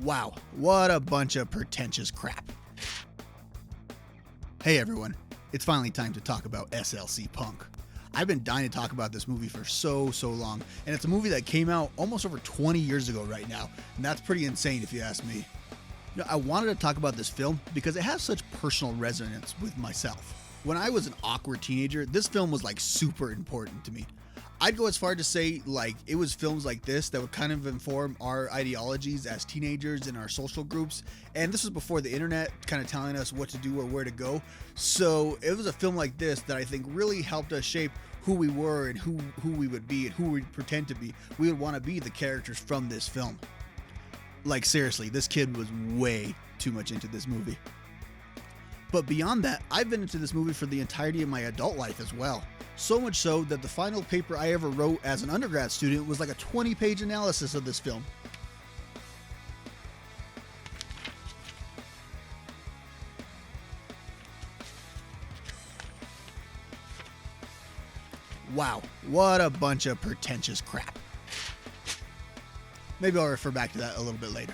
Wow, what a bunch of pretentious crap. Hey everyone, it's finally time to talk about SLC Punk. I've been dying to talk about this movie for so long, and it's a movie that came out almost over 20 years ago right now, and that's pretty insane if you ask me. I wanted to talk about this film because it has such personal resonance with myself. When I was an awkward teenager, this film was like super important to me. I'd go as far to say like it was films like this that would kind of inform our ideologies as teenagers in our social groups, and this was before the internet kind of telling us what to do or where to go. So it was a film like this that I think really helped us shape who we were and who we would be and who we'd pretend to be. We would want to be the characters from this film. Like seriously, this kid was way too much into this movie. But beyond that, I've been into this movie for the entirety of my adult life as well. So much so that the final paper I ever wrote as an undergrad student was like a 20-page analysis of this film. Wow, what a bunch of pretentious crap. Maybe I'll refer back to that a little bit later.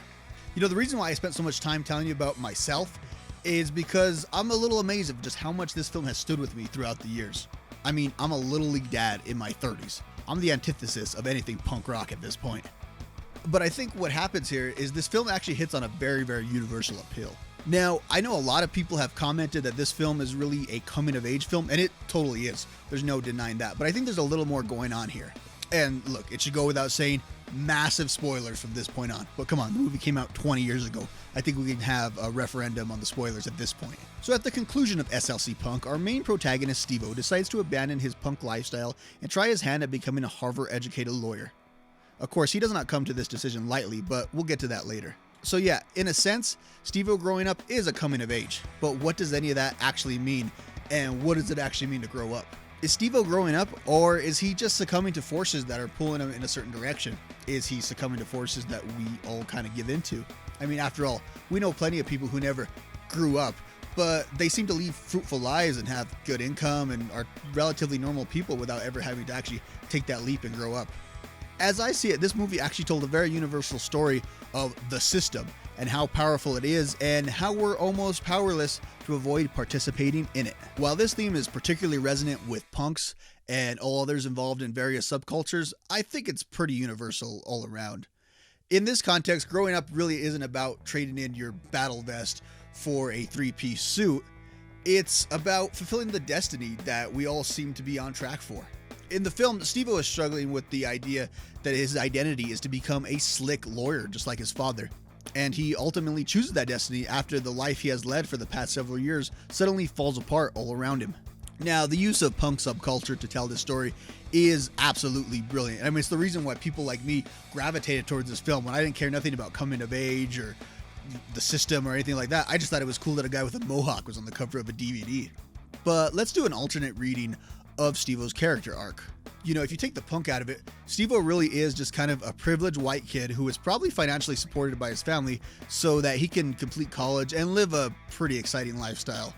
The reason why I spent so much time telling you about myself is because I'm a little amazed at just how much this film has stood with me throughout the years. I mean, I'm a little league dad in my 30s. I'm the antithesis of anything punk rock at this point. But I think what happens here is this film actually hits on a very universal appeal. Now, I know a lot of people have commented that this film is really a coming-of-age film, and it totally is. There's no denying that. But I think there's a little more going on here. And look, it should go without saying, massive spoilers from this point on. But come on, the movie came out 20 years ago. I think we can have a referendum on the spoilers at this point. So at the conclusion of SLC Punk, our main protagonist Stevo decides to abandon his punk lifestyle and try his hand at becoming a Harvard-educated lawyer. Of course, he does not come to this decision lightly, but we'll get to that later. So yeah, in a sense, Stevo growing up is a coming of age. But what does any of that actually mean? And what does it actually mean to grow up? Is Stevo growing up, or is he just succumbing to forces that are pulling him in a certain direction? Is he succumbing to forces that we all kind of give into? I mean, after all, we know plenty of people who never grew up, but they seem to lead fruitful lives and have good income and are relatively normal people without ever having to actually take that leap and grow up. As I see it, this movie actually told a very universal story of the system and how powerful it is and how we're almost powerless to avoid participating in it. While this theme is particularly resonant with punks and all others involved in various subcultures, I think it's pretty universal all around. In this context, growing up really isn't about trading in your battle vest for a three-piece suit. It's about fulfilling the destiny that we all seem to be on track for. In the film, Stevo is struggling with the idea that his identity is to become a slick lawyer, just like his father. And he ultimately chooses that destiny after the life he has led for the past several years suddenly falls apart all around him. Now, the use of punk subculture to tell this story is absolutely brilliant. I mean, it's the reason why people like me gravitated towards this film when I didn't care nothing about coming of age or the system or anything like that. I just thought it was cool that a guy with a mohawk was on the cover of a DVD. But let's do an alternate reading of Stevo's character arc. If you take the punk out of it, Stevo really is just kind of a privileged white kid who is probably financially supported by his family so that he can complete college and live a pretty exciting lifestyle.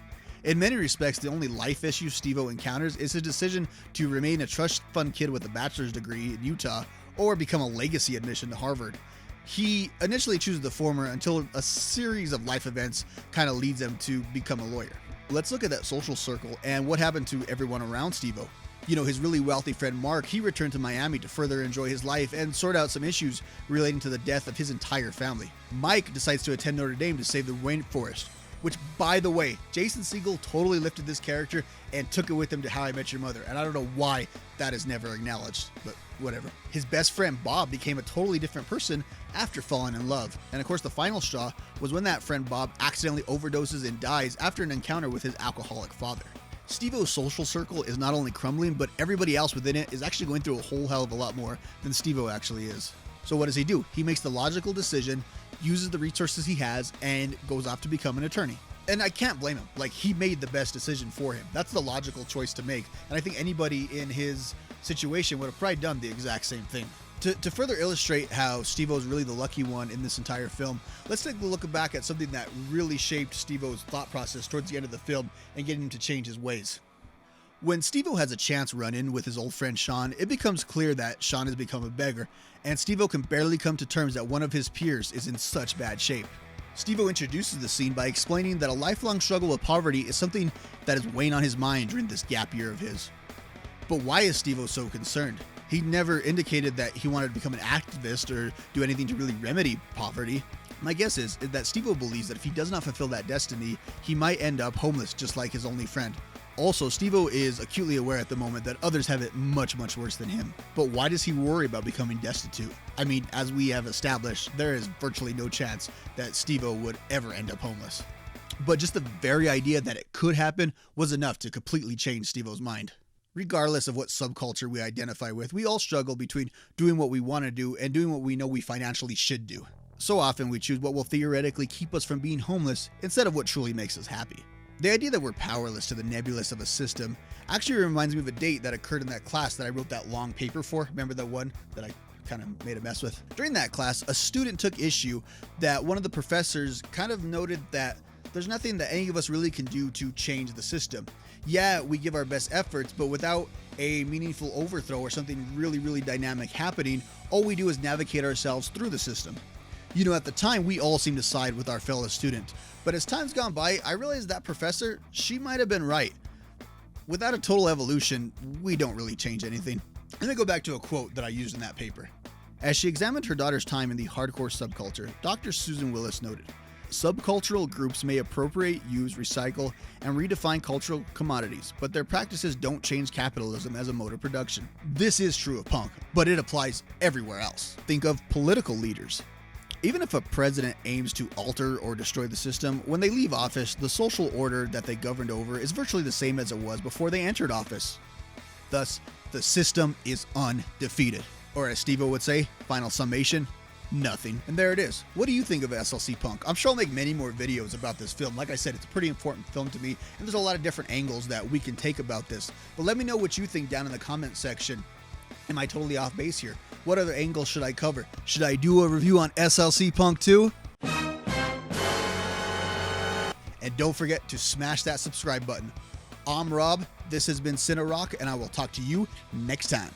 In many respects, the only life issue Stevo encounters is his decision to remain a trust fund kid with a bachelor's degree in Utah or become a legacy admission to Harvard. He initially chooses the former until a series of life events kind of leads him to become a lawyer. Let's look at that social circle and what happened to everyone around Stevo. His really wealthy friend Mark, he returned to Miami to further enjoy his life and sort out some issues relating to the death of his entire family. Mike decides to attend Notre Dame to save the rainforest, which, by the way, Jason Segel totally lifted this character and took it with him to How I Met Your Mother, and I don't know why that is never acknowledged, but whatever. His best friend Bob became a totally different person after falling in love, and of course the final straw was when that friend Bob accidentally overdoses and dies after an encounter with his alcoholic father. Stevo's social circle is not only crumbling, but everybody else within it is actually going through a whole hell of a lot more than Stevo actually is. So what does he do? He makes the logical decision, uses the resources he has, and goes off to become an attorney. And I can't blame him. He made the best decision for him. That's the logical choice to make. And I think anybody in his situation would have probably done the exact same thing. To further illustrate how Stevo is really the lucky one in this entire film, let's take a look back at something that really shaped Stevo's thought process towards the end of the film and getting him to change his ways. When Stevo has a chance run-in with his old friend Sean, it becomes clear that Sean has become a beggar, and Stevo can barely come to terms that one of his peers is in such bad shape. Stevo introduces the scene by explaining that a lifelong struggle with poverty is something that is weighing on his mind during this gap year of his. But why is Stevo so concerned? He never indicated that he wanted to become an activist or do anything to really remedy poverty. My guess is that Stevo believes that if he does not fulfill that destiny, he might end up homeless just like his only friend. Also, Stevo is acutely aware at the moment that others have it much, much worse than him. But why does he worry about becoming destitute? I mean, as we have established, there is virtually no chance that Stevo would ever end up homeless. But just the very idea that it could happen was enough to completely change Stevo's mind. Regardless of what subculture we identify with, we all struggle between doing what we want to do and doing what we know we financially should do. So often we choose what will theoretically keep us from being homeless instead of what truly makes us happy. The idea that we're powerless to the nebulous of a system actually reminds me of a date that occurred in that class that I wrote that long paper for. Remember the one that I kind of made a mess with? During that class, a student took issue that one of the professors kind of noted that there's nothing that any of us really can do to change the system. Yeah, we give our best efforts, but without a meaningful overthrow or something really, really dynamic happening, all we do is navigate ourselves through the system. You know, at the time, we all seemed to side with our fellow student. But as time's gone by, I realized that professor, she might have been right. Without a total evolution, we don't really change anything. Let me go back to a quote that I used in that paper. As she examined her daughter's time in the hardcore subculture, Dr. Susan Willis noted, subcultural groups may appropriate, use, recycle, and redefine cultural commodities, but their practices don't change capitalism as a mode of production. This is true of punk, but it applies everywhere else. Think of political leaders. Even if a president aims to alter or destroy the system, when they leave office, the social order that they governed over is virtually the same as it was before they entered office. Thus, the system is undefeated. Or as Stevo would say, final summation, nothing. And there it is. What do you think of SLC Punk? I'm sure I'll make many more videos about this film. Like I said, it's a pretty important film to me, and there's a lot of different angles that we can take about this. But let me know what you think down in the comment section. Am I totally off base here? What other angles should I cover? Should I do a review on SLC Punk too? And don't forget to smash that subscribe button. I'm Rob, this has been Cine-A-Rock, and I will talk to you next time.